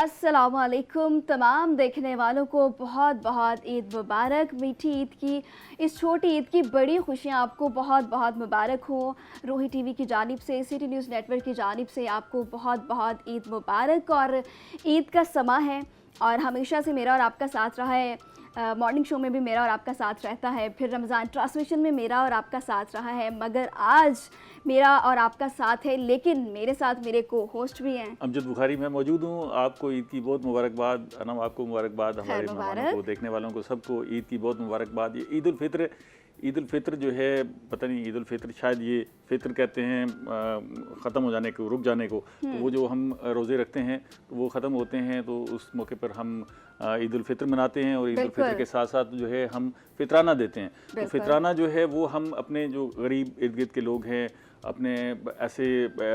अस्सलामुअलैकुम तमाम देखने वालों को बहुत बहुत ईद मुबारक। मीठी ईद की इस छोटी ईद की बड़ी खुशियाँ आपको बहुत बहुत मुबारक हो। रूही टीवी की जानिब से, सिटी न्यूज़ नेटवर्क की जानिब से आपको बहुत बहुत ईद मुबारक। और ईद का समा है और हमेशा से मेरा और आपका साथ रहा है। मॉर्निंग शो में भी मेरा और आपका साथ रहता है, फिर रमज़ान ट्रांसमिशन में मेरा और आपका साथ रहा है, मगर आज मेरा और आपका साथ है, लेकिन मेरे साथ मेरे को होस्ट भी हैं। अमजद बुखारी मैं मौजूद हूँ। आपको ईद की बहुत मुबारकबाद। अनम आपको मुबारकबाद, हमारे मेहमानों को, देखने वालों को, सबको ईद की बहुत मुबारकबाद। ये ईद उल फित्र जो है, पता नहीं ईद उल फित्र, शायद ये फित्र कहते हैं ख़त्म हो जाने को, रुक जाने को। तो वो जो हम रोज़े रखते हैं तो वो ख़त्म होते हैं, तो उस मौके पर हम ईद उल फित्र मनाते हैं। और ईद उल फित्र के साथ साथ जो है हम फितराना देते हैं। तो फितराना जो है वो हम अपने जो गरीब इर्द गिर्द के लोग हैं, अपने ऐसे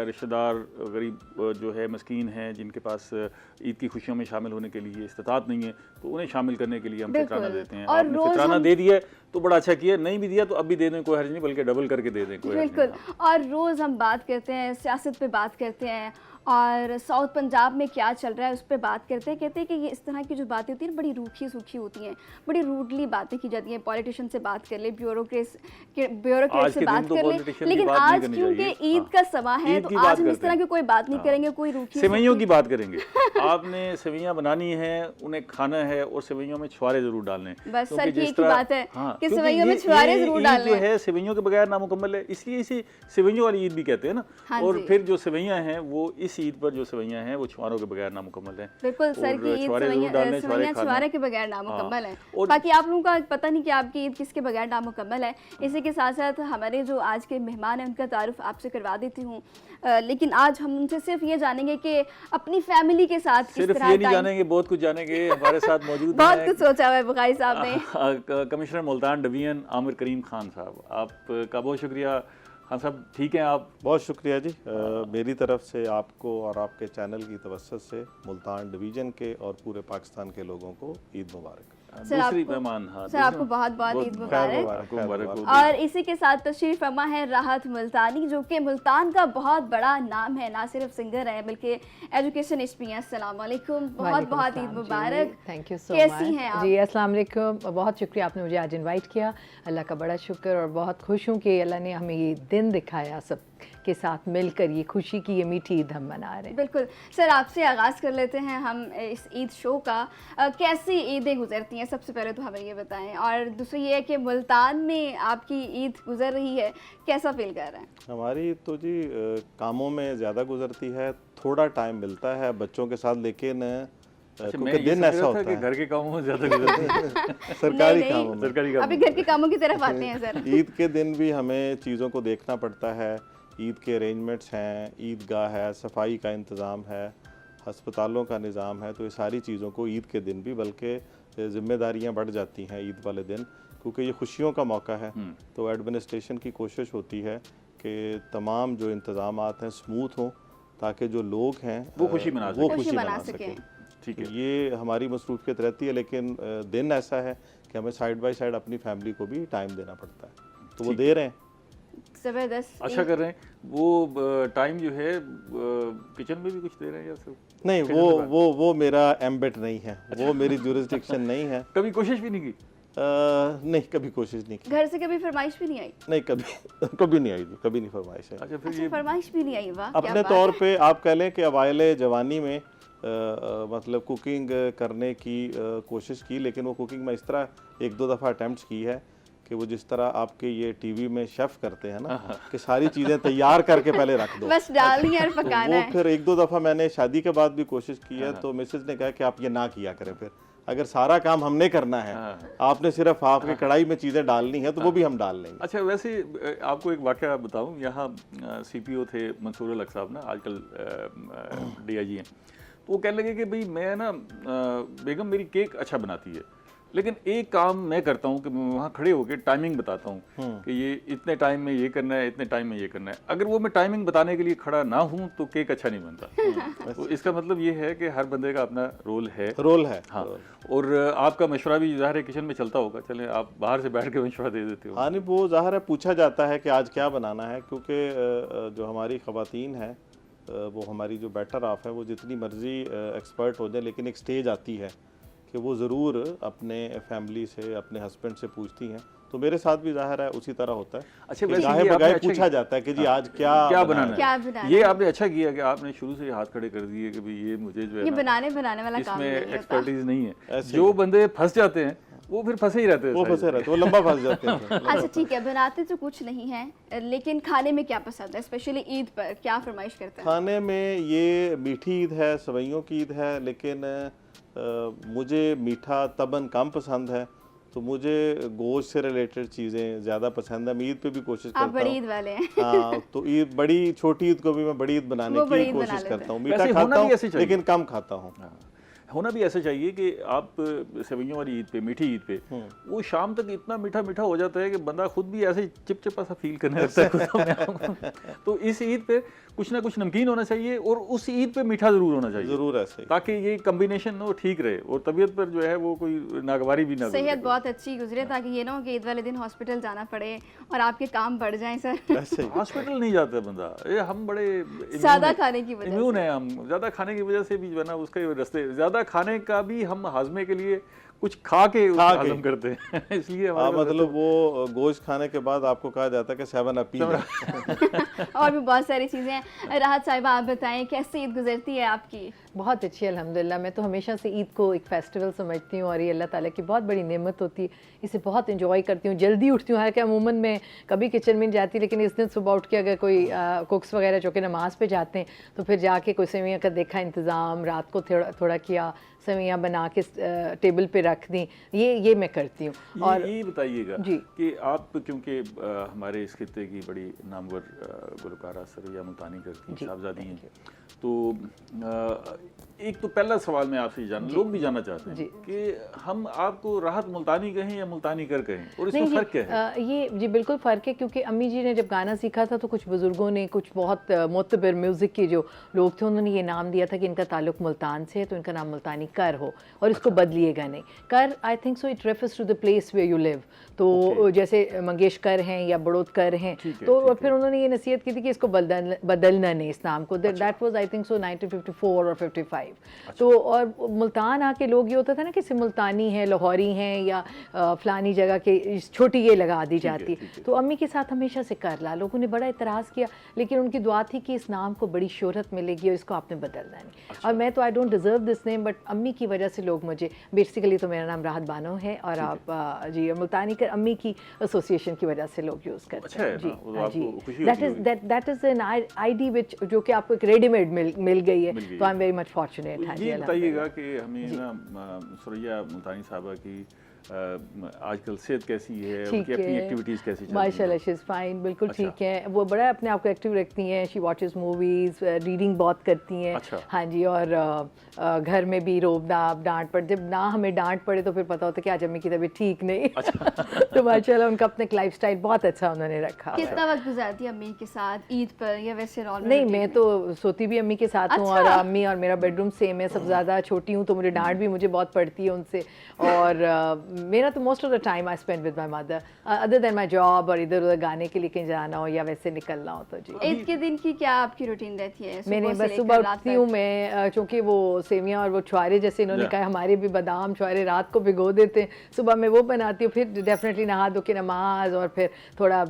रिश्तेदार गरीब जो है मस्कीन हैं जिनके पास ईद की खुशियों में शामिल होने के लिए इस्तात नहीं है, तो उन्हें शामिल करने के लिए हम फितराना देते हैं। आपने फितराना दे दिया तो बड़ा अच्छा किया, नहीं भी दिया तो अब भी दे दें, कोई हर्ज नहीं, बल्कि डबल करके दे दें, कोई बिल्कुल। और रोज़ हम बात करते हैं, सियासत पे बात करते हैं और साउथ पंजाब में क्या चल रहा है उस पर बात करते हैं। कहते हैं कि ये इस तरह की जो बातें होती हैं बड़ी रूखी सूखी होती हैं, बड़ी रूडली बातें की जाती हैं। पॉलिटिशियन से बात कर ले, ब्यूरोक्रेट से बात कर ले, लेकिन आज क्योंकि ईद का समा है तो आज हम इस तरह की कोई बात नहीं करेंगे, कोई रूखी सेवइयों की बात करेंगे। आपने सेवइयाँ बनानी है, उन्हें खाना है और सेवइयों में छुआरे जरूर डालने हैं। बस सर की एक ही बात है कि सेवइयों में छुआरे जरूर डालने जो है सेवइयों के बगैर नामुकम्मल है, इसलिए इसे सेवइयों वाली ईद भी कहते हैं ना। और फिर जो सेवइयाँ हैं वो इस ईद पर जो सेवइयाँ हैं वो छुआरों के बगैर नामुकम्मल हैं। बिल्कुल सर की ईद सेवइयाँ छुआरे के बगैर नामुकम्मल है। बाकी आप लोगों का पता नहीं कि आपकी ईद किसके बगैर नामुकम्मल है। इसी के साथ साथ हमारे जो आज के मेहमान हैं उनका तारुफ आपसे करवा देती हूँ, लेकिन आज हम उनसे सिर्फ ये जानेंगे कि अपनी फैमिली के साथ किस तरह ये नहीं जानेंगे, बहुत कुछ जानेंगे। हमारे साथ मौजूद बहुत कुछ सोचा हुआ है बुखारी साहब ने। कमिश्नर मुल्तान डिवीजन आमिर करीम खान साहब, आपका बहुत शुक्रिया। हाँ साहब, ठीक हैं आप? बहुत शुक्रिया जी। मेरी तरफ से आपको और आपके चैनल की तवज्जो से मुल्तान डिवीज़न के और पूरे पाकिस्तान के लोगों को ईद मुबारक। दूसरी मेहमान, हाँ सर आपको बहुत बहुत ईद मुबारक। और इसी के साथ तशरीफ फरमा है राहत मुल्तानी, जो कि मुल्तान का बहुत बड़ा नाम है, ना सिर्फ सिंगर है बल्कि एजुकेशनिस्ट भी हैं। अस्सलाम वालेकुम, बहुत बहुत ईद मुबारक। Thank you so much. कैसी हैं आप? जी अस्सलाम वालेकुम, बहुत शुक्रिया आपने मुझे आज इनवाइट किया। अल्लाह का बड़ा शुक्र और बहुत खुश हूँ कि अल्लाह ने हमें ये दिन दिखाया, सब के साथ मिलकर ये खुशी की ये मीठी ईद हम मना रहे हैं। बिल्कुल सर, आपसे आगाज़ कर लेते हैं हम इस ईद शो का। कैसी ईदें गुजरती हैं, सबसे पहले तो हमें ये बताएं। और दूसरी ये है कि मुल्तान में आपकी ईद गुजर रही है, कैसा फील कर रहे हैं? हमारी तो जी कामों में ज़्यादा गुजरती है, थोड़ा टाइम मिलता है बच्चों के साथ, लेकिन क्योंकि दिन ऐसा होता है घर के कामों में ज़्यादा गुजरते हैं। सरकारी कामों में, अभी घर के कामों की तरफ आते हैं सर। ईद के दिन भी हमें चीज़ों को देखना पड़ता है। ईद के अरेंजमेंट्स हैं, ईदगाह है, सफाई का इंतज़ाम है, हस्पतालों का निज़ाम है, तो ये सारी चीज़ों को ईद के दिन भी, बल्कि ज़िम्मेदारियाँ बढ़ जाती हैं ईद वाले दिन, क्योंकि ये खुशियों का मौका है। तो एडमिनिस्ट्रेशन की कोशिश होती है कि तमाम जो इंतज़ामात हैं स्मूथ हों, ताकि जो लोग हैं वो खुशी मना सकें। ठीक है, ये हमारी मसरूफियत रहती है, लेकिन दिन ऐसा है कि हमें साइड बाय साइड अपनी फैमिली को भी टाइम देना पड़ता है, तो वो दे रहे हैं। ज़बरदस्त, अच्छा कर रहे हैं। वो टाइम जो है किचन में भी कुछ दे रहे हैं या सिर्फ? नहीं, वो मेरा एम्बेट नहीं है, वो मेरी जुरिस्डिक्शन नहीं है। कभी कोशिश भी नहीं की? नहीं, कभी कोशिश नहीं की। घर से कभी फरमाइश भी नहीं आई? नहीं, कभी नहीं आई जी, कभी नहीं फरमाइश है। अच्छा, फिर ये फरमाइश भी नहीं आई? वाह, अपने तौर पे आप कह लें कि अवाइले जवानी में मतलब कुकिंग करने की कोशिश की, लेकिन वो कुकिंग में इस तरह एक दो दफ़ा अटैम्प्ट की है कि वो जिस तरह आपके ये टीवी में शेफ करते हैं ना कि सारी चीज़ें तैयार करके पहले रख दो, बस डालनी और पकाना है। वो फिर एक दो दफ़ा मैंने शादी के बाद भी कोशिश की है, तो मिसेज ने कहा कि आप ये ना किया करें, फिर अगर सारा काम हमने करना है, आपने सिर्फ आपके कढ़ाई में चीज़ें डालनी है तो वो भी हम डाल लेंगे। अच्छा, वैसे आपको एक वाक़या बताऊं, यहाँ CPO थे मंसूर अल हक साहब ना, आजकल DIG हैं, तो वो कहने लगे कि भाई मैं ना बेगम मेरी केक अच्छा बनाती है, लेकिन एक काम मैं करता हूँ कि मैं वहाँ खड़े होकर टाइमिंग बताता हूँ कि ये इतने टाइम में ये करना है, इतने टाइम में ये करना है। अगर वो मैं टाइमिंग बताने के लिए खड़ा ना हूँ तो केक अच्छा नहीं बनता। तो इसका मतलब ये है कि हर बंदे का अपना रोल है। हाँ, और आपका मशवरा भी ज़ाहिर है किचन में चलता होगा, चले आप बाहर से बैठ के मशवरा दे देते हो? हाँ, नहीं, वो ज़ाहिर है पूछा जाता है कि आज क्या बनाना है, क्योंकि जो हमारी ख़वातीन हैं वो हमारी जो बेटर हाफ है वो जितनी मर्ज़ी एक्सपर्ट हो जाए, लेकिन एक स्टेज आती है कि वो ज़रूर अपने फैमिली से, अपने हस्बैंड से पूछती हैं। तो मेरे साथ भी ज़ाहिर है उसी तरह होता है। अच्छा, कि वैसे गाहे ये आपने बगाहे अच्छा पूछा जाता है कि जी आज क्या क्या बनाना क्या है। बनाना ये है। आपने अच्छा किया कि आपने शुरू से हाथ खड़े कर दिए कि भाई ये मुझे जो है ये ना, बनाने वाला काम इसमें नहीं होता। एक्सपर्टीज नहीं है। ऐसे जो बंदे फंस जाते हैं वो फिर फंसे ही रहते हैं, वो फंसे रहते, वो लंबा फंस जाते हैं फिर। अच्छा ठीक है, बनाते तो कुछ नहीं है, लेकिन खाने में क्या पसंद है, स्पेशली ईद पर क्या फरमाइश करते हैं? खाने में ये मीठी ईद है, सवैयों की ईद है, लेकिन मुझे मीठा तबन कम पसंद है, तो मुझे गोश्त से रिलेटेड चीज़ें ज़्यादा पसंद है। मैं ईद पे भी कोशिश आप करता बड़ी हूँ। ईद वाले हैं। हाँ, तो ईद बड़ी छोटी ईद को भी मैं बड़ी ईद बनाने वो बड़ी की ईद बना कोशिश लेते करता हूँ। वैसे मीठा होना खाता भी हूँ ऐसे चाहिए। लेकिन कम खाता हूँ। हाँ, होना भी ऐसा चाहिए कि आप सेवइयों वाली ईद पे, मीठी ईद पे, वो शाम तक इतना मीठा मीठा हो जाता है कि बंदा खुद भी ऐसे चिपचिपा सा फील करने लगता है खुद अपने आप को। तो इस ईद पे कुछ ना कुछ नमकीन होना चाहिए और उस ईद पे मीठा जरूर होना चाहिए, ज़रूर ऐसे ही। ताकि ये कम्बिनेशन वो ठीक रहे और तबीयत पर जो है वो कोई नागवारी भी ना सेहत गुजरे। बहुत अच्छी गुजरे, ताकि ये ना हो कि ईद वाले दिन हॉस्पिटल जाना पड़े और आपके काम बढ़ जाएं सर। ऐसे ही। हॉस्पिटल नहीं जाता बंदा, ये हम बड़े ज्यादा खाने की वजह इम्यून से। है, हम ज़्यादा खाने की वजह से भी जो है ना उसके रास्ते, ज़्यादा खाने का भी हम हाजमे के लिए कुछ खा के उसको हजम करते हैं। इसलिए हाँ, हमारे मतलब वो गोश्त खाने के बाद आपको कहा जाता है कि 7 अप पी लो। और भी बहुत सारी चीजें हैं। राहत साहिबा आप बताएं कैसी ईद गुजरती है आपकी? बहुत अच्छी अल्हम्दुलिल्लाह। मैं तो हमेशा से ईद को एक फेस्टिवल समझती हूँ और ये अल्लाह ताला की बहुत बड़ी नेमत होती है। इसे बहुत इंजॉय करती हूँ, जल्दी उठती हूँ। हालांकि अमूमन मैं कभी किचन में नहीं जाती, लेकिन इस दिन सुबह उठ के अगर कोई कुक्स वगैरह जो कि नमाज़ पे जाते हैं तो फिर जाके कोई सेवियाँ का देखा इंतज़ाम, रात को थोड़ा थोड़ा किया, सेवियाँ बना के टेबल पे रख दी, ये मैं करती हूँ। और ये बताइएगा जी। कि आप, क्योंकि हमारे इस खित्ते की बड़ी नामवर गुलकारा सरैया मुल्तानी करती हैं, साहबजादी हैं, तो एक तो पहला सवाल मैं आपसे लोग भी जानना चाहते हैं कि हम आपको राहत मुल्तानी कहें या मुल्तानी कर कहें, और इसमें फ़र्क क्या है? ये जी बिल्कुल फ़र्क है, क्योंकि अम्मी जी ने जब गाना सीखा था तो कुछ बुज़ुर्गों ने, कुछ बहुत मोतबर म्यूज़िक के जो लोग थे, उन्होंने ये नाम दिया था कि इनका ताल्लुक मुल्तान से है तो इनका नाम मुल्तानी कर हो, और इसको बदलिएगा नहीं। कर, I think so, it refers to the place where you live. तो जैसे मंगेशकर हैं या बड़ोदकर हैं, तो फिर उन्होंने ये नसीहत की थी कि इसको बदलना नहीं इस नाम को। दैट वाज आई थिंक सो 1954 और 55। तो और मुल्तान आके लोग, ये होता था ना कि मुल्तानी है, लाहौरी हैं या फलानी जगह के, छोटी ये लगा दी जाती है। तो अम्मी के साथ हमेशा से कर ला, लोगों ने बड़ा इतराज़ किया, लेकिन उनकी दुआ थी कि इस नाम को बड़ी शोहरत मिलेगी और इसको आपने बदलना नहीं। और मैं तो I don't deserve this name, but अम्मी की वजह से लोग मुझे, बेसिकली तो मेरा नाम राहत बानो है और आप जी मुल्तानी कर अम्मी की एसोसिएशन की वजह से लोग यूज़ करते हैं। जी हाँ जी, दैट इज़ एन ID विच, जो कि आपको एक रेडीमेड मिल गई है, तो I am very much fortunate. ये बताइएगा कि हमें ना सरैया मुल्तानी साहबा की आजकल सेहत कैसी है, उनकी अपनी एक्टिविटीज़ कैसी चल रही हैं? माशाल्लाह, शी इज़ फाइन, बिल्कुल ठीक है। वो बड़ा अपने आप को एक्टिव रखती हैं। शी वॉचेस मूवीज़, रीडिंग बहुत करती हैं। हाँ जी, और घर में भी रोब-दाब, डांट पड़, जब ना हमें डांट पड़े तो फिर पता होता है कि आज अम्मी की तबीयत ठीक नहीं। तो माशाल्लाह उनका अपना एक लाइफस्टाइल बहुत अच्छा उन्होंने रखा है। कितना वक्त गुजारती है अम्मी के साथ ईद पर, या वैसे नॉर्मल? नहीं, मैं तो सोती भी अम्मी के साथ हूँ, और अम्मी और मेरा बेडरूम सेम है। सबसे ज़्यादा छोटी हूँ तो मुझे डांट भी मुझे बहुत पड़ती है उनसे, और मेरा तो most of the time I spend with my mother, other than my job, और इधर उधर गाने के लिए कहीं जाना हो या वैसे निकलना हो तो जी। ईद के दिन की क्या आपकी रूटीन रहती है? मैंने बस सुबह उठती हूँ मैं, चूँकि वो सेवियाँ और वो छुआरे, जैसे इन्होंने कहा, हमारे भी बादाम छुआरे रात को भिगो देते हैं, सुबह मैं वो बनाती हूँ। फिर डेफिनेटली नहा धो के नमाज, और फिर थोड़ा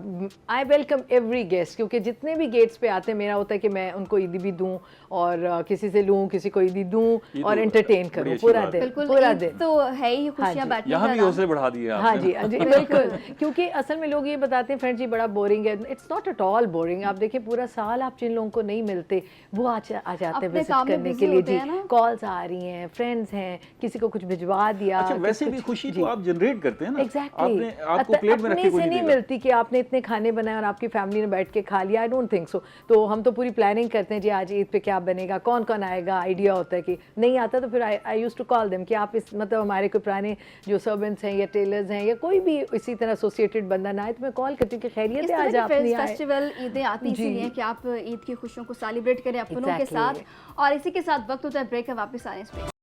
आई वेलकम एवरी गेस्ट, क्योंकि जितने भी गेट्स पे आते हैं मेरा होता है कि मैं उनको ईदी भी दूँ, और किसी से लूँ, किसी को ईदी दूँ, और एंटरटेन करूँ पूरा दिन। पूरा दिन तो है ही खुशियाँ बांटने का। यहाँ भी हौसले बढ़ा दिए आपने। हाँ जी, हाँ जी, बिल्कुल। क्योंकि असल में लोग ये बताते हैं, फ्रेंड जी बड़ा बोरिंग है। It's not at all boring. आप देखिए पूरा साल आप जिन लोगों को नहीं मिलते वो आ जाते हैं विजिट करने के लिए। जी, कॉल्स आ रही हैं, फ्रेंड्स हैं, किसी को कुछ भिजवा दिया। अच्छा, वैसे भी खुशी तो आप जनरेट करते हैं ना। एग्जैक्टली, आपको प्लेट में रख के कोई नहीं मिलती कि आपने इतने खाने बनाए और आपकी फैमिली ने बैठ के खा लिया। I don't think so. तो हम तो पूरी प्लानिंग करते हैं जी, आज ईद पे क्या बनेगा, कौन कौन आएगा, आइडिया होता है। कि नहीं आता तो फिर I used to call them कि आप इस, मतलब हमारे कोई पुराने जो सर्वेंट्स हैं या टेलर्स हैं या कोई भी इसी तरह एसोसिएटेड बंदा ना आए, तो मैं कॉल करती हूँ कि खैरियत है, आज आप नहीं आए। फेस्टिवल ईदें आती इसीलिए कि आप ईद की खुशियों को सेलिब्रेट करें अपनों के साथ। और इसी के साथ वक्त होता है ब्रेक का, वापस आने से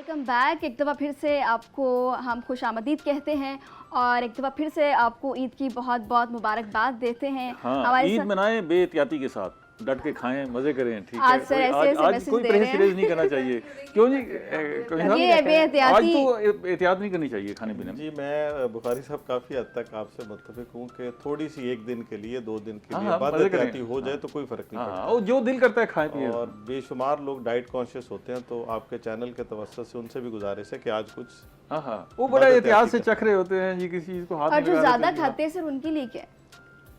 वेलकम बैक। एक दफ़ा फिर से आपको हम खुश आमदीद कहते हैं और एक दफ़ा फिर से आपको ईद की बहुत बहुत मुबारकबाद देते हैं। हाँ, ईद मनाएं बेहतियाती के साथ, डट के खाएं, मजे करें, ठीक आज है। सर ऐसे आज मैसेज कोई दे रहे परहेज नहीं करना चाहिए, क्यों नहीं? ये बेहतियाती आज तो एहतियात नहीं करनी चाहिए खाने पीने में। जी, मैं बुखारी साहब काफ़ी हद तक आपसे मुत्तफिक हूँ कि थोड़ी सी एक दिन के लिए 2 दिन के लिए हाँ, बाद मजे करें। एहतियाती हो जाए तो कोई फ़र्क नहीं हाँ, और जो दिल करता है खाएं पिए। और बेशुमार लोग डाइट कॉन्शियस होते हैं, तो आपके चैनल के तवज्जुह से उनसे भी गुजारिश है कि आज कुछ हाँ हाँ, वो बड़ा एहतियात से चख रहे होते हैं जी, किसी चीज़ को हाथ और में जो लगा ज़्यादा लेते हैं। खाते हैं सर उनके लिए क्या है?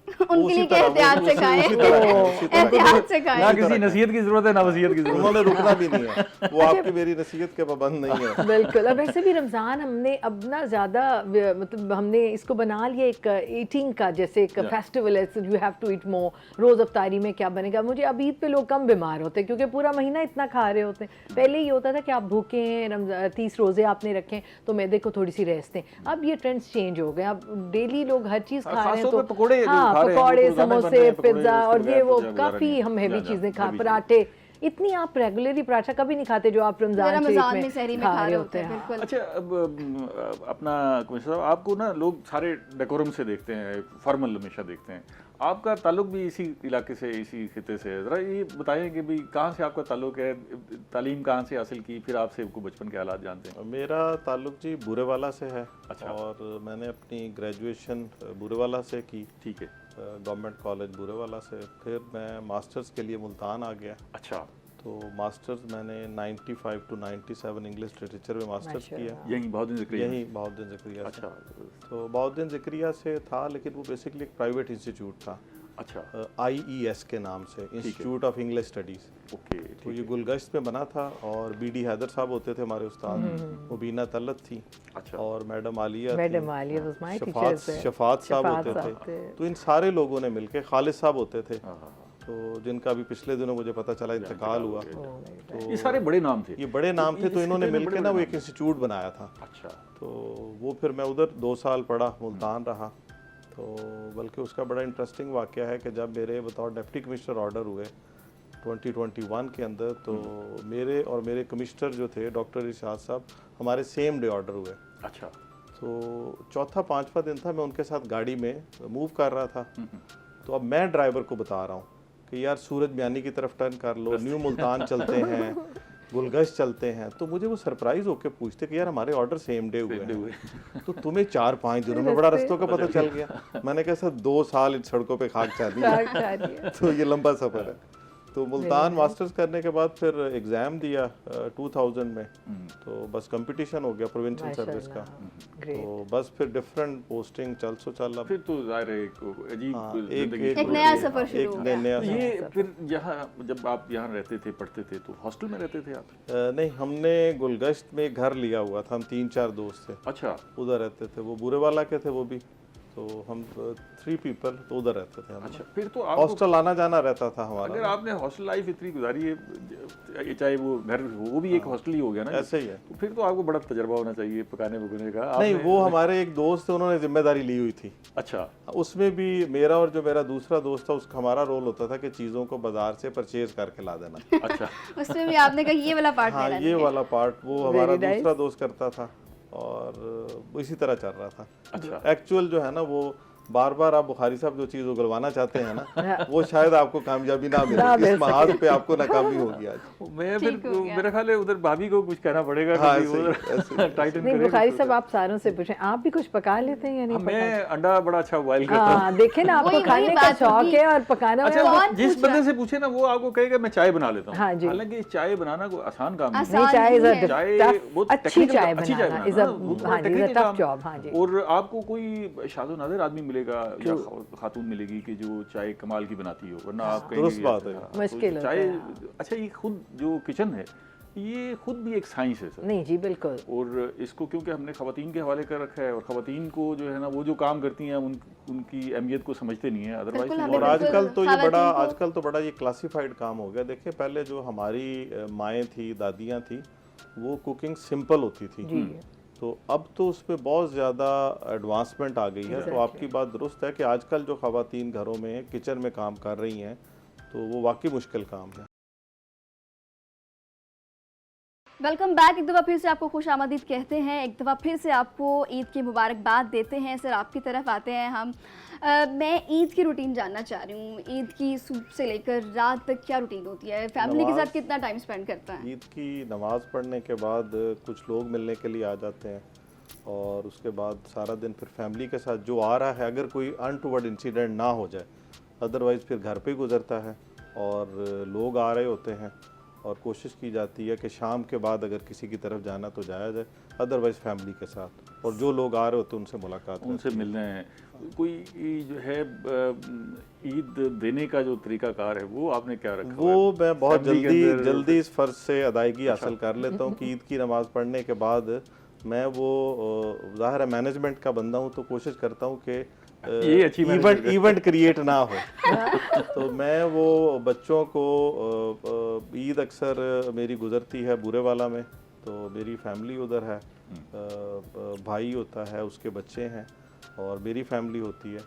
उनके उसी लिए क्या तरह एहतियात से खाएं? एहतियात से ना खाएं। किसी नसीहत की जरूरत है ना वसीयत की जरूरत उन्होंने रुकना भी नहीं है, वो आपकी मेरी नसीहत के पाबंद नहीं है। बिल्कुल। और वैसे भी रमज़ान हमने अब ना ज़्यादा मतलब हमने इसको बना लिया एक ईटिंग का, जैसे एक फेस्टिवल है, यू हैव टू ईट मोर, रोज़ अफ्तारी में क्या बनेगा। मुझे अब ईद पे लोग कम बीमार होते हैं क्योंकि पूरा महीना इतना खा रहे होते हैं। पहले ये होता था कि आप भूखे हैं, 30 रोज़े आपने रखे तो मैदे को थोड़ी सी रेस्ट दें। अब ये ट्रेंड्स चेंज हो गए, अब डेली लोग हर चीज़ खा रहे हैं, खासतौर तो पे पकोड़े जो हाँ, खा रहे हैं, पकौड़े, वो रोज़ाना बन रहे समोसे, हैं, पकोड़े, पिज्ज़ा उसके और बगैर ये तो वो गुजारा काफ़ी नहीं है। हम हेवी जा, चीज़ें खा, हेवी पराठे। इतनी आप रेगुलरली पराठा कभी नहीं खाते जो आप रमज़ान रमज़ान शरीफ में सहरी में खा रहे होते हैं। बिल्कुल। अच्छा, अब अपना कमिश्नर साहब, आपको ना लोग सारे डेकोरम से देखते हैं, फॉर्मल हमेशा देखते हैं। आपका ताल्लुक भी इसी इलाके से, इसी खिते से है। ज़रा ये बताएं कि भाई कहाँ से आपका ताल्लुक है, तालीम कहाँ से हासिल की, फिर आपसे को बचपन के हालात जानते हैं। मेरा ताल्लुक जी बुरेवाला से है। अच्छा। और मैंने अपनी ग्रेजुएशन बुरेवाला से की, ठीक है। गवर्नमेंट कॉलेज बुरेवाला से। फिर मैं मास्टर्स के लिए मुल्तान आ गया। अच्छा, तो मास्टर्स मैंने 95 to 97 इंग्लिश लिटरेचर में मास्टर्स किया, यही बहुत दिन ज़िक्र है। यही बहुद्दीन ज़करिया से। अच्छा तो बहुद्दीन ज़करिया से था, लेकिन वो बेसिकली एक प्राइवेट इंस्टीट्यूट था, अच्छा, IES के नाम से, institute of English studies. Okay. तो ये गुलगश्त में बना था और BD हैदर साहब होते थे हमारे उस्ताद, मुबीना तलत थी, अच्छा, और मैडम आलिया मैडम थी, Alia was my Shafat teacher. Shafat साहब शफात होते साहब थे। थे। तो इन सारे लोगों ने मिलके, खालिद साहब होते थे, हाँ। तो जिनका अभी पिछले दिनों मुझे पता चला इंतकाल हुआ। ये सारे बड़े नाम थे। ये बड़े नाम थे, तो इन्होंने इसके मिलके ना वो एक इंस्टीट्यूट बनाया था। अच्छा, तो वो फिर मैं उधर 2 साल पढ़ा, मुल्तान रहा। तो बल्कि उसका बड़ा इंटरेस्टिंग वाक़या है कि जब मेरे बतौर डिप्टी कमिश्नर ऑर्डर हुए 2021 के अंदर, तो मेरे और मेरे कमिश्नर जो थे डॉक्टर इरशाद साहब, हमारे सेम डे ऑर्डर हुए। अच्छा, तो चौथा 5वां दिन था, मैं उनके साथ गाड़ी में मूव कर रहा था। तो अब मैं ड्राइवर को बता रहा हूँ कि यार सूरज बयानी की तरफ टर्न कर लो, न्यू मुल्तान चलते हैं, गुलगश्त चलते हैं। तो मुझे वो सरप्राइज होकर पूछते कि यार हमारे ऑर्डर सेम डे हुए हैं, तो तुम्हें 4-5 दिनों में बड़ा रस्तों का पता चल गया। मैंने कहा सर 2 साल इन सड़कों पे खाक चाहती है, तो ये लंबा सफ़र है। तो मुल्तान मास्टर्स करने के बाद फिर एग्ज़ाम दिया 2000 में, तो बस कंपटीशन हो गया प्रोविंशियल सर्विस का। तो बस फिर डिफरेंट पोस्टिंग चल अब फिर तो जाहिर है एक अजीब जिंदगी एक नया सफर शुरू हो गया। नया ये फिर यहाँ जब आप यहाँ रहते थे, पढ़ते थे, तो हॉस्टल में रहते थे आप? नहीं, हमने गुलगश्त में घर लिया हुआ था, हम 3-4 दोस्त थे, अच्छा, उधर रहते थे। वो बुरेवाला के थे वो भी, तो हम 3 पीपल तो उधर रहते थे हम। अच्छा, फिर तो आपको हॉस्टल आना जाना रहता था अगर हमारा। आपने हॉस्टल लाइफ इतनी गुजारी है, चाहे वो घर हो, वो भी एक हॉस्टल ही हो गया ना, ऐसे ही है। तो फिर तो आपको बड़ा तजर्बा होना चाहिए पकाने पकाने का। नहीं, आपने- वो हमारे एक दोस्त थे, उन्होंने जिम्मेदारी ली हुई थी। अच्छा, उसमें भी मेरा और जो मेरा दूसरा दोस्त था, उसका हमारा रोल होता था कि चीज़ों को बाजार से परचेज करके ला देना। अच्छा, उसमें भी आपने कहा ये वाला पार्ट हाँ, लेना ये है। वाला पार्ट वो हमारा Very nice. दूसरा दोस्त करता था, और इसी तरह चल रहा था। अच्छा। एक्चुअल जो है ना, वो बार बार आप बुखारी साहब जो चीज़ उगलवाना चाहते हैं ना, वो शायद आपको कामयाबी ना मिले, इस महाज पे आपको नाकामी होगी आज। मैं फिर ठीक हो गया। मेरा ख्याल है उधर भाभी को कुछ कहना पड़ेगा, हाँ, कभी ऐसे ही, उधर ऐसे ही। टाइटन नहीं, करेगा बुखारी तो। साहब आप सारों से पूछें, आप भी कुछ पका लेते हैं या नहीं? मैं अंडा बड़ा अच्छा बॉयल करता हूँ। हाँ, देखे ना, आपको वही खाने का बात शौक होगी। है और पकाना अच्छा, में कौन जिस पूछ बंदे रहा? से पूछे ना, वो आपको कहेगा मैं चाय बना लेता हूँ। हाँ जी। हालांकि चाय बनाना कोई आसान काम नहीं है। आसान नहीं, चाय नहीं is a है। चाय tough- बहुत अच्छी technical- चाय अच्छी चाय बनाना बनाना, is a वो थोड़ा हाँ जी, is a technical tough काम। job, हाँ जी। और आपको कोई शादो नादिर आदमी मिलेगा या खातून मिलेगी कि जो चाय कमाल की बनाती हो, वरना आप कहेंगे दुरुस्त कि- बात है। हाँ, तो मुश्किल होता चाय। है। अच्छा, ये खुद जो किचन है, ये खुद भी एक साइंस है सर। नहीं जी, बिल्कुल। और इसको क्योंकि हमने ख़वातीन के हवाले कर रखा है, और ख़वातीन को जो है ना, वो जो काम करती हैं उनकी अहमियत को समझते नहीं है बिल्कुल, अदरवाइज। हमें और बिल्कुल आजकल तो बड़ा ये क्लासिफाइड काम हो गया। देखिए, पहले जो हमारी माएँ थी, दादियाँ थी, वो कुकिंग सिंपल होती थी जी। तो अब तो उसमें बहुत ज़्यादा एडवांसमेंट आ गई है। तो आपकी बात दुरुस्त है कि आजकल जो ख़वातीन घरों में किचन में काम कर रही हैं, तो वो वाकई मुश्किल काम है। Welcome back. एक दफ़ा फिर से आपको खुश आमदीद कहते हैं, एक दफ़ा फिर से आपको ईद की मुबारकबाद देते हैं। सर आपकी तरफ आते हैं हम। मैं ईद की रूटीन जानना चाह रही हूँ। ईद की सुबह से लेकर रात तक क्या रूटीन होती है? फैमिली के साथ कितना टाइम स्पेंड करता है? ईद की नमाज़ पढ़ने के बाद कुछ लोग मिलने के लिए आ जाते हैं और उसके बाद सारा दिन फिर फैमिली के साथ जो आ रहा है, अगर कोई अनटूवर्ड इंसिडेंट ना हो जाए, अदरवाइज़ फिर घर पे गुजरता है और लोग आ रहे होते हैं और कोशिश की जाती है कि शाम के बाद अगर किसी की तरफ जाना तो जाया जाए, अदरवाइज़ फैमिली के साथ, और जो लोग आ रहे होते हैं उनसे मुलाकात उनसे मिलने हैं। कोई जो है ईद देने का जो तरीकाकार है वो आपने क्या रखा? वो मैं बहुत फैमिली के अंदर- जल्दी इस फ़र्ज से अदायगी हासिल कर लेता हूँ कि ईद की नमाज़ पढ़ने के बाद मैं वो ज़ाहिर है मैनेजमेंट का बंदा हूँ तो कोशिश करता हूँ कि ये अच्छी management है। इवेंट क्रिएट ना हो। तो मैं वो बच्चों को ईद अक्सर मेरी गुजरती है बूरेवाला में, तो मेरी फैमिली उधर है, भाई होता है, उसके बच्चे हैं और मेरी फैमिली होती है,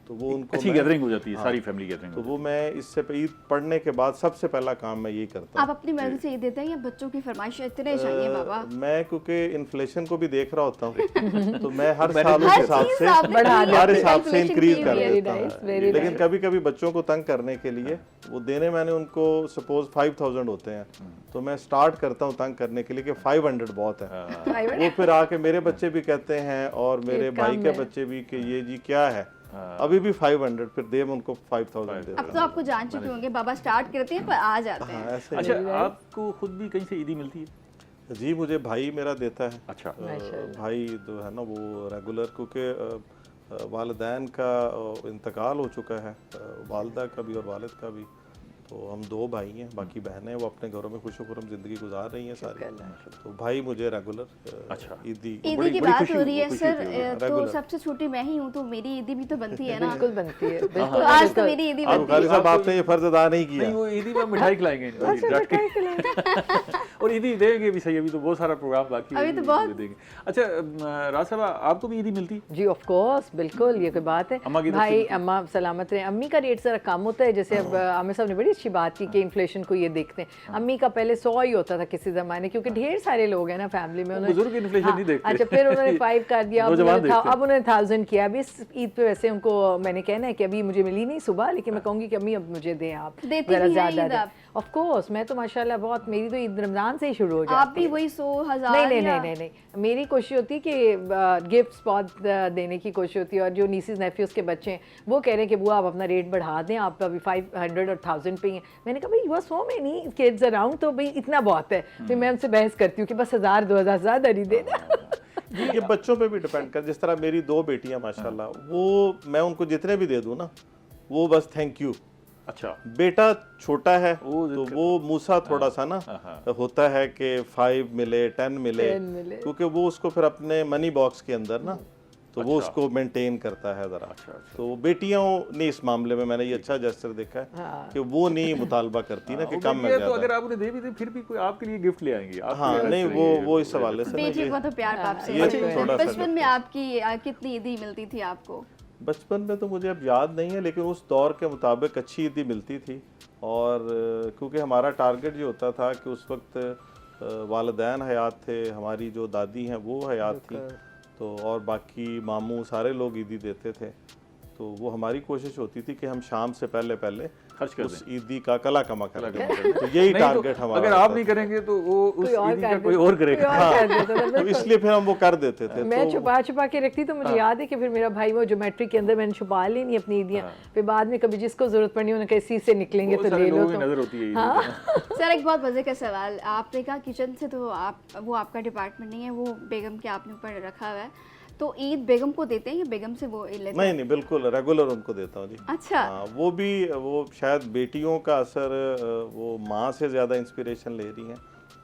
तो वो उनको अच्छी गैदरिंग हो जाती है, सारी फैमिली गैदरिंग। तो वो मैं इससे ईद पढ़ने के बाद सबसे पहला काम मैं यही करता आप हूँ। अपनी मर्जी से ईद देते हैं या बच्चों की फरमाइश इतने चाहिए बाबा? मैं क्योंकि इन्फ्लेशन को भी देख रहा होता हूँ तो मैं हर साल हर उस हिसाब चीज़ से आपने बढ़ा दिया। हर हिसाब से calculation इंक्रीज की कर हुई है। देता Very nice, हूँ। very लेकिन nice. कभी कभी बच्चों को तंग करने के लिए वो देने मैंने उनको सपोज 5000 होते हैं तो मैं स्टार्ट करता हूँ तंग करने के लिए कि 500 बहुत है। वो फिर आके मेरे बच्चे भी कहते हैं और मेरे भाई के बच्चे भी कि ये जी क्या है, अभी भी 500, फिर दे मैं उनको 5000 दे अब तो आपको जान चुके होंगे बाबा स्टार्ट करते हैं पर आ जाते हैं। ऐसे अच्छा, आपको खुद भी कहीं से ईदी मिलती है? जी मुझे भाई मेरा देता है। अच्छा, भाई जो है ना वो रेगुलर, क्योंकि वालिदैन का इंतकाल हो चुका है, वालदा का भी और वालिद का भी, तो हम 2 भाई हैं, बाकी बहनें वो अपने घरों में खुशुखुरम ज़िंदगी गुजार रही हैं सारी। तो भाई मुझे रेगुलर अच्छा। ईदी ईदी की बात हो रही है खुशी सर, होती है। तो Regular. सबसे छोटी मैं ही हूँ तो मेरी ईदी भी तो बनती है ना। बिल्कुल बनती है, तो बिल्कुल आज तो मेरी ईदी अब बनती गाली है। साहब आपने ये फर्ज अदा नहीं किया। नहीं, वो ईदी में मिठाई खिलाएंगे डट के। और ईदी देंगे भी सही, अभी तो बहुत सारा प्रोग्राम बाकी है, अभी तो ईदी बहुत। भी देंगे। अच्छा राज साहब, आपको भी ईदी मिलती है? जी ऑफ कोर्स, बिल्कुल, ये कोई बात है। अम्मा की तरफ से भाई मिलती है? अम्मा सलामत रहे। अम्मी का रेट जरा कम होता है, जैसे अब आमिर साहब ने बड़ी अच्छी बात की कि इन्फ्लेशन को ये देखते हैं। अम्मी का पहले 100 ही होता था किसी ज़माने, क्योंकि ढेर सारे लोग हैं ना फैमिली में। उन्होंने बुजुर्ग इन्फ्लेशन नहीं देखते। अच्छा, फिर उन्होंने 5 कर दिया, नौजवान देखते हैं। अब उन्होंने 1000 किया। अभी इस ईद पे वैसे उनको मैंने कहना है कि अभी मुझे मिली नहीं सुबह, लेकिन मैं कहूँगी कि अम्मी अब मुझे दें आप, देती ज़रा भी हैं ज़्यादा ईद दें। आप? ऑफ कोर्स, मैं तो माशाल्लाह बहुत, मेरी तो ईद रमज़ान से ही शुरू हो जाती है। आप भी वही 100,000? नहीं नहीं नहीं नहीं नहीं, मेरी कोशिश होती है कि गिफ्ट्स बहुत देने की कोशिश होती है। और जो नीसीज नेफ्यूज़ के बच्चे हैं वो कह रहे हैं कि बुआ आप अपना रेट बढ़ा दें, आप अभी 500 और 1000 पे ही हैं। मैंने कहा भाई you are so many kids around, तो भाई इतना बहुत है। फिर मैं उनसे बहस करती हूँ कि बस 1000-2000 ज़्यादा नहीं देना। ये बच्चों पे भी डिपेंड कर, जिस तरह मेरी 2 बेटियां माशाल्लाह, वो मैं उनको जितने भी दे दूं ना वो बस थैंक यू। अच्छा, बेटा छोटा है वो तो वो मूसा थोड़ा सा ना होता है कि 5 मिले 10 मिले, 10 मिले। क्योंकि वो उसको फिर अपने मनी बॉक्स के अंदर ना तो वो उसको मेंटेन करता है ज़रा। तो बेटियों ने इस मामले में मैंने ये अच्छा जेस्चर देखा है कि वो नहीं मुतालबा करती ना कि कम में तो ज़्यादा। अगर आप उन्हें दे भी दे फिर भी कोई आपके लिए गिफ्ट ले आएंगे। आपके हाँ लिए नहीं, ऐसे वो इस हवाले से बेटी नहीं, को तो प्यार बाप से ये होता है। थोड़ा सा बचपन में आपकी कितनी ईदी मिलती थी आपको? बचपन में तो मुझे अब याद नहीं है, लेकिन उस दौर के मुताबिक अच्छी ईदी मिलती थी। और क्योंकि हमारा टारगेट ये होता था कि उस वक्त वालिदैन हयात थे, हमारी जो दादी हैं वो हयात थी, तो और बाकी मामू सारे लोग ईदी देते थे, तो वो हमारी कोशिश होती थी कि हम शाम से पहले पहले खर्च कर उस ईदी का कला कमा कर दें। दें। तो यही नहीं तो टारगेट हमारा अगर होता आप था। नहीं करेंगे तो वो उस कोई और ईदी का कर कोई देता- और करेगा। कोई और कर देता था, तो बिल्कुल। इसलिए फिर हम वो कर देते थे। मैं तो छुपा छुपा के रखती, तो मुझे याद है कि फिर मेरा भाई वो ज्योमेट्री के अंदर मैंने छुपा लेनी अपनी ईदियाँ, फिर बाद में कभी जिसको जरूरत पड़नी उन्होंने कहा इसी से निकलेंगे बहुत तो सारे ले लो। लोगों की तो नजर होती है ईदी पे। सर एक बहुत मजे का सवाल, आपने कहा किचन से तो वो आपका डिपार्टमेंट नहीं है, वो बेगम के आपने ऊपर रखा हुआ है, तो ईद बेगम को देते हैं या बेगम से वो लेते हैं? नहीं नहीं, बिल्कुल रेगुलर उनको देता हूँ जी। अच्छा। हाँ, वो शायद बेटियों का असर, वो माँ से ज़्यादा इंस्पिरेशन ले रही हैं,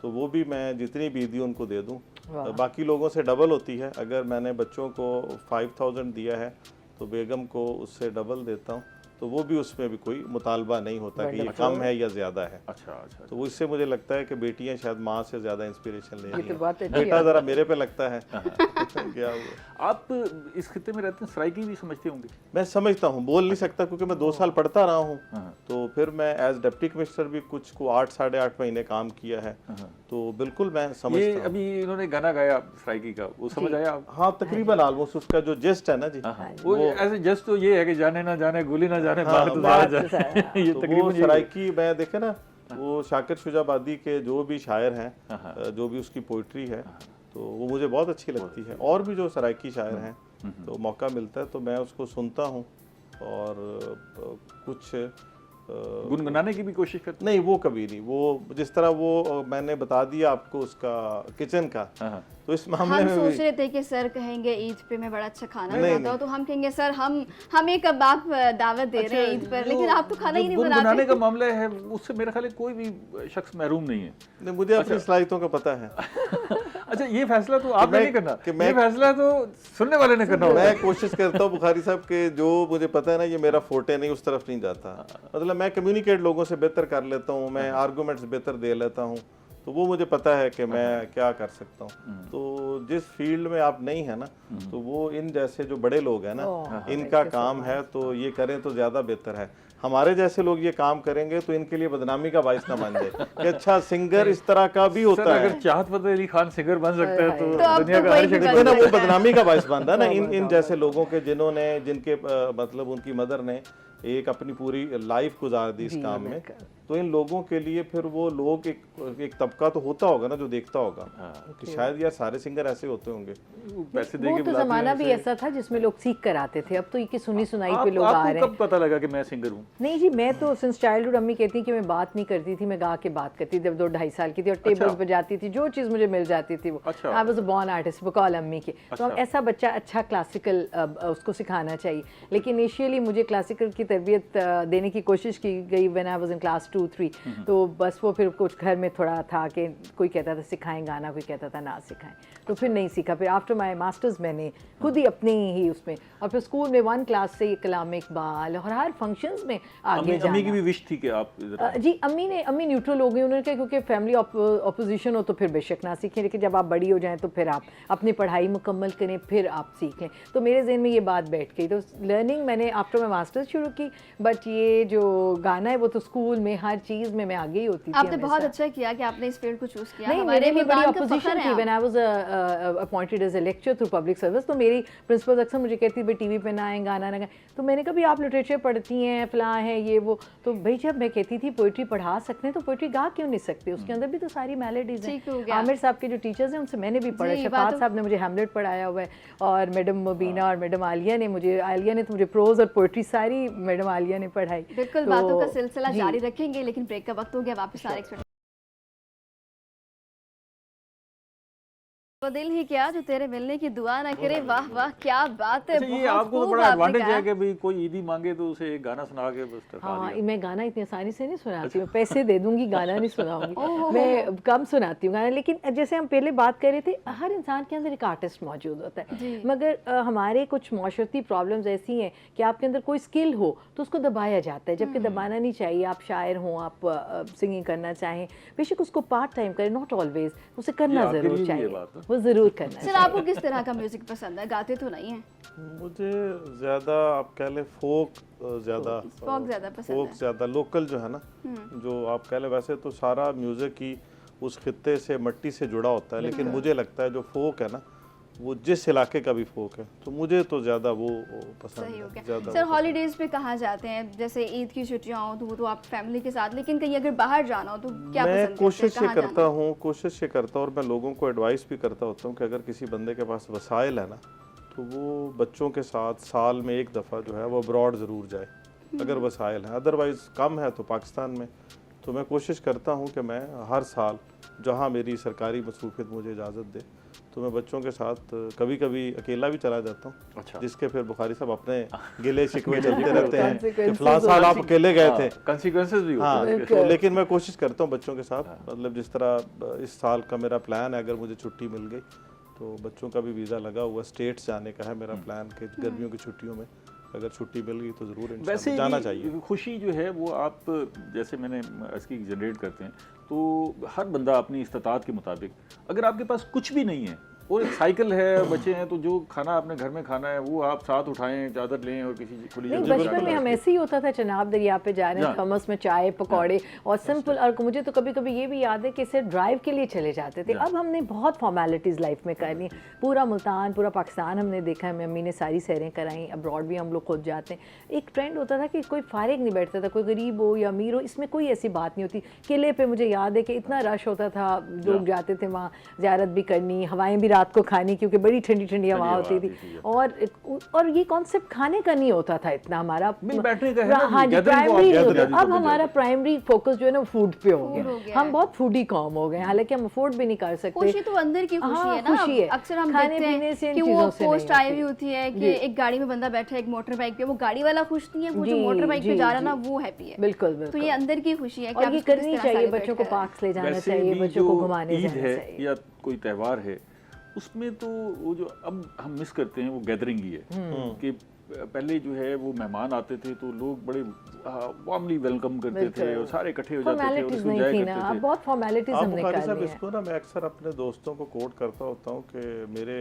तो वो भी मैं जितनी भी दी उनको दे दूँ। बाकी लोगों से डबल होती है। अगर मैंने बच्चों को 5000 दिया है तो बेगम को उससे डबल देता हूँ, तो वो भी उसमें भी कोई मुतालबा नहीं होता कि ये कम है या ज़्यादा है। अच्छा, तो इससे मुझे लगता है कि बेटियां शायद माँ से ज़्यादा इंस्पिरेशन ले रही तो बात हैं। अच्छी बेटा ज़रा मेरे पे लगता है क्या हुआ? आप इस खित्ते में रहते हैं, सराइकी भी समझते होंगे। मैं समझता हूँ, बोल नहीं सकता क्योंकि मैं 2 साल पढ़ता रहा हूँ, तो फिर मैं एज डिप्टी कमिश्नर भी कुछ को 8 साढ़े 8 महीने काम किया है, तो बिल्कुल मैं ये समझता हूँ। अभी इन्होंने गाना गाया सराइकी का, वो समझ आया आप? हाँ तकरीबन ऑलमोस्ट उसका जो जेस्ट है ना जी, वो ऐसे जस्ट तो ये है कि जाने ना जाने गोली ना जाने हाँ, बात तो बात ज़्यादा जाए। ये तो वो तकरीबन यही है। सराइकी मैं देखे ना, वो शाकिर शुजाबादी के जो भी शायर हैं, जो भी उसकी पोइट्री है, तो वो मुझे बहुत अच्छी लगती है। और भी जो सराइकी शायर हैं, तो मौका मिलता है तो मैं उसको सुनता हूँ और कुछ गुनगुनाने की भी कोशिश करते नहीं, वो कभी नहीं। वो जिस तरह वो मैंने बता दिया आपको उसका किचन का, तो इस मामले हम में सोच भी रहे थे कि सर कहेंगे ईद पे मैं बड़ा अच्छा खाना नहीं, बनाता हूँ, तो हम कहेंगे सर हम एक कबाब दावत दे रहे हैं ईद पर, लेकिन आप तो खाना ही नहीं गुनगुनाने बनाते। का मामला है, उससे मेरा ख्याल है कोई भी शख्स महरूम नहीं है। नहीं, मुझे अपनी सलाहियतों का पता है। अच्छा, ये फैसला तो आपने नहीं करना, ये फैसला तो सुनने वाले ने करना होगा। मैं कोशिश करता हूँ बुखारी साहब के, जो मुझे पता है ना ये मेरा फोटे नहीं, उस तरफ नहीं जाता। मतलब मैं कम्युनिकेट लोगों से बेहतर कर लेता हूँ, मैं आर्गूमेंट्स बेहतर दे लेता हूँ, तो वो मुझे पता है कि मैं क्या कर सकता हूँ। तो जिस फील्ड में आप नहीं है ना, तो वो इन जैसे जो बड़े लोग हैं ना, इनका काम है, तो ये करें तो ज़्यादा बेहतर है। हमारे जैसे लोग ये काम करेंगे तो इनके लिए बदनामी का बाइस ना बन जाए कि अच्छा सिंगर इस तरह का भी होता है। अगर चाहत फतेह अली खान सिंगर बन सकता है तो अब दुनिया तो का हर कोई भी शख्स देखो ना, वो सकता है। बदनामी का बाइस बनता है ना इन जैसे लोगों के, जिन्होंने जिनके मतलब उनकी मदर ने एक अपनी पूरी लाइफ गुजार दी इस काम में। तो इन लोगों के लिए फिर वो लोग एक तबका तो होता होगा ना जो देखता होगा कि शायद यार सारे सिंगर ऐसे होते होंगे। पैसे दे वो के तो बुलाते जमाना हैं भी ऐसे। ऐसा था जिसमें लोग सीख कर आते थे, अब तो ये सुनी सुनाई पे लोग आ आपको रहे हैं। कब पता लगा कि मैं सिंगर हूँ? नहीं जी, मैं तो सिंस चाइल्डहुड, अम्मी कहती कि मैं बात नहीं करती थी, मैं गा के बात करती थी जब 2-2.5 साल की थी, और टेबल्स पे जाती थी, जो चीज़ मुझे मिल जाती थी वो। अच्छा। I was a born artist बकौल अम्मी के। तो हम ऐसा बच्चा अच्छा क्लासिकल उसको सिखाना चाहिए, लेकिन इनिशियली मुझे क्लासिकल की तरबियत देने की कोशिश की गई when I was in class 2-3। तो बस वो फिर कुछ घर में थोड़ा था कि कोई कहता था सिखाएं गाना, कोई कहता था ना सिखाएं, तो फिर नहीं सीखा। फिर आफ्टर माय मास्टर्स मैंने खुद ही अपने ही उसमें, और फिर स्कूल में 1 क्लास से कलाम इकबाल और हर फंक्शंस में आगे जाना। अम्मी की भी विश थी कि आप इधर आएं। जी, अम्मी न्यूट्रल हो गई। उन्होंने कहा क्योंकि फैमिली अपोजिशन हो तो फिर बेशक ना सीखें, लेकिन जब आप बड़ी हो जाएं तो फिर आप अपनी पढ़ाई मुकम्मल करें, फिर आप सीख लें। तो मेरे जहन में ये बात बैठ गई। तो लर्निंग मैंने आफ्टर मैं मास्टर्स शुरू की, बट ये जो गाना है वो तो स्कूल में हर चीज़ में मैं आगे ही होती थी। आपने बहुत अच्छा किया कि आपने इस फील्ड को चूज किया। नहीं, हमारे मेरे भी बड़ी मुल्तान का अपोजिशन फख्र थी है when I was appointed as a lecture through public service. तो मेरी प्रिंसिपल अक्सर मुझे कहती भाई टीवी पे ना आए, गाना ना गाएं। तो मैंने कहा भी आप लिटरेचर पढ़ती हैं, फलां है ये वो, तो भाई जब मैं कहती थी पोइट्री पढ़ा सकते हैं तो पोइट्री गा क्यों नहीं सकते, उसके अंदर भी तो सारी मेलोडीज ठीक हो हैं। गया। आमिर साहब के जो टीचर्स हैं उनसे मैंने भी पढ़ा, जी, शफात बातों- साहब ने मुझे हैमलेट पढ़ाया हुआ है, और मैडम मुबीना और मैडम आलिया ने तो मुझे प्रोज और पोइट्री सारी मैडम आलिया ने पढ़ाई। बिल्कुल, तो बातों का सिलसिला जी। जारी रखेंगे, लेकिन ब्रेक का वक्त हो गया। वापस आ रहे वो दिल ही क्या जो तेरे मिलने की दुआ ना करे। वाह वाह, क्या बात है। अच्छा, ये बहुत आपको तो खूब बड़ा आपने एडवांटेज गाया। है कि भाई कोई ईदी मांगे तो उसे एक गाना सुना के बस टका हाँ, दिया। मैं गाना इतनी आसानी से नहीं सुनाती हूँ, पैसे दे दूंगी, गाना नहीं सुनाऊंगी। मैं कम सुनाती हूँ गाना, लेकिन जैसे हम पहले बात कर रहे थे, हर इंसान के अंदर एक आर्टिस्ट मौजूद होता है, मगर हमारे कुछ माशरती प्रॉब्लम्स ऐसी हैं कि आपके अंदर कोई स्किल हो तो उसको दबाया जाता है, जबकि दबाना नहीं चाहिए। आप शायर हों, आप सिंगिंग करना चाहें, बेशक उसको पार्ट टाइम करें, नॉट ऑलवेज, उसे करना आपके लिए ज़रूर भी ये चाहिए, बात है। वो ज़रूर करना सर, आपको किस तरह का म्यूजिक पसंद है? गाते तो नहीं है? मुझे ज़्यादा आप कह लें फोक ज़्यादा फोक ज़्यादा पसंद फोक है। ज़्यादा लोकल जो है ना, जो आप कह लें, वैसे तो सारा म्यूज़िक ही उस खित्ते से मट्टी से जुड़ा होता है, लेकिन मुझे लगता है जो फोक है ना, वो जिस इलाके का भी फोक है, तो मुझे तो ज़्यादा वो पसंद सही हो है गया। ज़्यादा। सर, हॉलीडेज पे कहाँ जाते हैं? जैसे ईद की छुट्टियां हो तो वो तो आप फैमिली के साथ, लेकिन कहीं अगर बाहर जाना हो तो क्या मैं पसंद कोशिश करते हैं? ये कहाँ करता जाना? हूँ, कोशिश ये करता हूँ, और मैं लोगों को एडवाइस भी करता होता हूँ कि अगर किसी बंदे के पास वसाइल है ना, तो वो बच्चों के साथ साल में एक दफ़ा जो है वो अब्रॉड ज़रूर जाए, अगर वसाइल है। अदरवाइज़ कम है तो पाकिस्तान में। तो मैं कोशिश करता हूँ कि मैं हर साल जहाँ मेरी सरकारी मसरूफियत मुझे इजाज़त दे, तो मैं बच्चों के साथ कभी कभी अकेला भी चला जाता हूँ। अच्छा। जिसके फिर बुखारी साहब अपने गिले शिकवे चलते रहते हैं कि Consequences फ़लाँ साल आप अकेले गए थे। कंसीक्वेंसेस भी होते हाँ, हैं। तो लेकिन मैं कोशिश करता हूँ बच्चों के साथ, मतलब जिस तरह इस साल का मेरा प्लान है, अगर मुझे छुट्टी मिल गई तो बच्चों का भी वीज़ा लगा हुआ, स्टेट्स जाने का है मेरा प्लान कि गर्मियों की छुट्टियों में अगर छुट्टी मिल गई तो ज़रूर वैसे इंशाल्लाह जाना चाहिए। खुशी जो है वो आप जैसे मैंने इसकी जनरेट करते हैं, तो हर बंदा अपनी इस्तात के मुताबिक, अगर आपके पास कुछ भी नहीं है और एक साइकिल है, बच्चे हैं, तो जो खाना आपने घर में खाना है वो आप साथ उठाएं, चादर लें और किसी खुली नहीं, जगह पे बचपन में जाकर हम बैठें। ऐसे ही होता था, चनाब दरिया पे जा रहे हैं, हाँ। थमस में चाय पकौड़े और सिंपल। और मुझे तो कभी कभी ये भी याद है कि सिर्फ ड्राइव के लिए चले जाते थे। अब हमने बहुत फॉर्मेलिटीज़ लाइफ में कर ली, पूरा मुल्तान, पूरा पाकिस्तान हमने देखा है, मम्मी ने सारी सैरें कराई, अब्रॉड भी हम लोग खुद जाते हैं। एक ट्रेंड होता था कि कोई फारिग नहीं बैठता था, कोई गरीब हो या अमीर हो, इसमें कोई ऐसी बात नहीं होती। किले पे मुझे याद है कि इतना रश होता था, लोग जाते थे वहाँ ज़ियारत भी करनी, हवाएं भी रात को खानी क्योंकि बड़ी ठंडी ठंडी हवा होती थी। और ये कॉन्सेप्ट खाने का नहीं होता था इतना हमारा, बैठने का है ना, हाँ जी, gathering को आप प्राइमरी। gathering अब को हमारा प्राइमरी फोकस जो है ना फूड पे हो हो गया, गया हम है। बहुत फूडी कॉम हो गए, हालांकि हम अफोर्ड भी नहीं कर सकते। खुशी तो अंदर की खुशी हाँ, है ना। खुशी है। अक्सर हम खाने देखते पीने से हैं इन कि वो चीज़ों से पोस्ट नहीं आई हुई होती। होती है कि जी। एक गाड़ी में बंदा बैठा है, एक मोटर बाइक पे, वो गाड़ी वाला खुश नहीं है, वो जो जी, मोटर बाइक पे जी, जा रहा है ना जी। वो हैप्पी है। बिल्कुल तो बिल्कुल। ये अंदर की खुशी है कि और आप ये इसको किस करनी तरह चाहिए, celebrate बच्चों को कर रहे हैं। पार्क्स ले जाना वैसे चाहिए, भी बच्चों को जो घुमाने ईद जाना है चाहिए। या कोई त्यौहार है, उसमें तो वो जो अब हम मिस करते हैं वो गैदरिंग ही है कि पहले जो है वो मेहमान आते थे तो लोग बड़े वार्मली वेलकम करते थे और सारे इकट्ठे हो जाते थे और फॉर्मेलिटीज उसको नहीं एंजॉय थी ना, करते अब थे। बहुत फॉर्मेलिटीज आप हमने बुखारी कर साहब, ली हैं। इसको ना मैं अक्सर अपने दोस्तों को कोट करता होता हूँ कि मेरे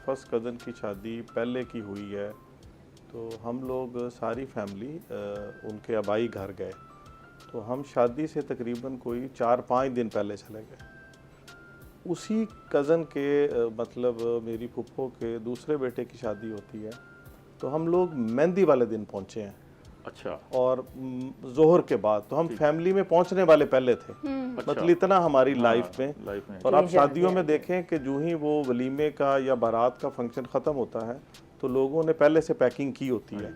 फर्स्ट कज़न की शादी पहले की हुई है, तो हम लोग सारी फैमिली उनके आबाई घर गए, तो हम शादी से तकरीबन कोई 4-5 दिन पहले चले गए। उसी कज़न के मतलब मेरी फुप्पो के दूसरे बेटे की शादी होती है, तो हम लोग मेहंदी वाले दिन पहुँचे हैं अच्छा और जोहर के बाद, तो हम फैमिली में पहुंचने वाले पहले थे। मतलब इतना हमारी लाइफ में। और आप शादियों में देखें कि जो ही वो वलीमे का या बारात का फंक्शन ख़त्म होता है तो लोगों ने पहले से पैकिंग की होती है,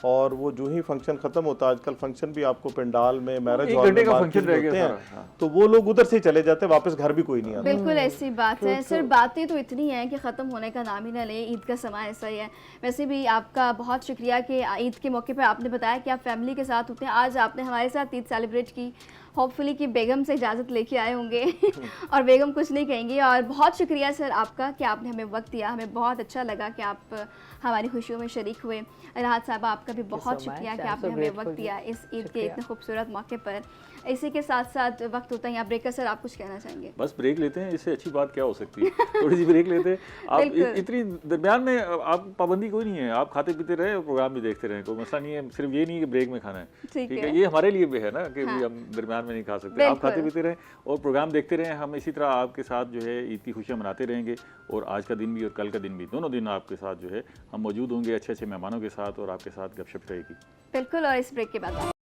और वो जो ही फंक्शन खत्म होता है, आजकल फंक्शन भी आपको पंडाल में, मैरिज एक हॉल घंटे में का मार्केट फंक्शन रह में होते गया हैं, सारा, हाँ। तो वो लोग उधर से ही चले जाते हैं, वापस घर भी कोई नहीं आता। बिल्कुल ऐसी बात है सर। बातें तो इतनी हैं कि ख़त्म होने का नाम ही ना ले। ईद का समय ऐसा ही है। वैसे भी आपका बहुत शुक्रिया कि ईद के मौके पर आपने बताया कि आप फैमिली के साथ होते हैं। आज आपने हमारे साथ ईद सेलिब्रेट की। होपफुली कि बेगम से इजाज़त लेके आए होंगे और बेगम कुछ नहीं कहेंगी। और बहुत शुक्रिया सर आपका कि आपने हमें वक्त दिया। हमें बहुत अच्छा लगा कि आप हमारी खुशियों में शरीक हुए। राहत साहबा, आपका भी बहुत शुक्रिया कि आपने हमें वक्त दिया इस ईद के इतने खूबसूरत मौके पर। इसी के साथ साथ वक्त होता है यहाँ ब्रेक का। सर आप कुछ कहना चाहेंगे? बस ब्रेक लेते हैं, इससे अच्छी बात क्या हो सकती है। थोड़ी सी ब्रेक लेते हैं। आप इतनी दरमियान में आप पाबंदी कोई नहीं है, आप खाते पीते रहे और प्रोग्राम भी देखते रहे, कोई मसला नहीं है। सिर्फ ये नहीं कि ब्रेक में खाना है, ठीक है, ये हमारे लिए भी है ना कि हम दरमियान में नहीं खा सकते। आप खाते पीते रहें और प्रोग्राम देखते रहें। हम इसी तरह आपके साथ जो है ईद की खुशियाँ मनाते रहेंगे, और आज का दिन भी और कल का दिन भी, दोनों दिन आपके साथ जो है हम मौजूद होंगे अच्छे अच्छे मेहमानों के साथ, और आपके साथ गपशप रहेगी। बिल्कुल। और इस ब्रेक के बाद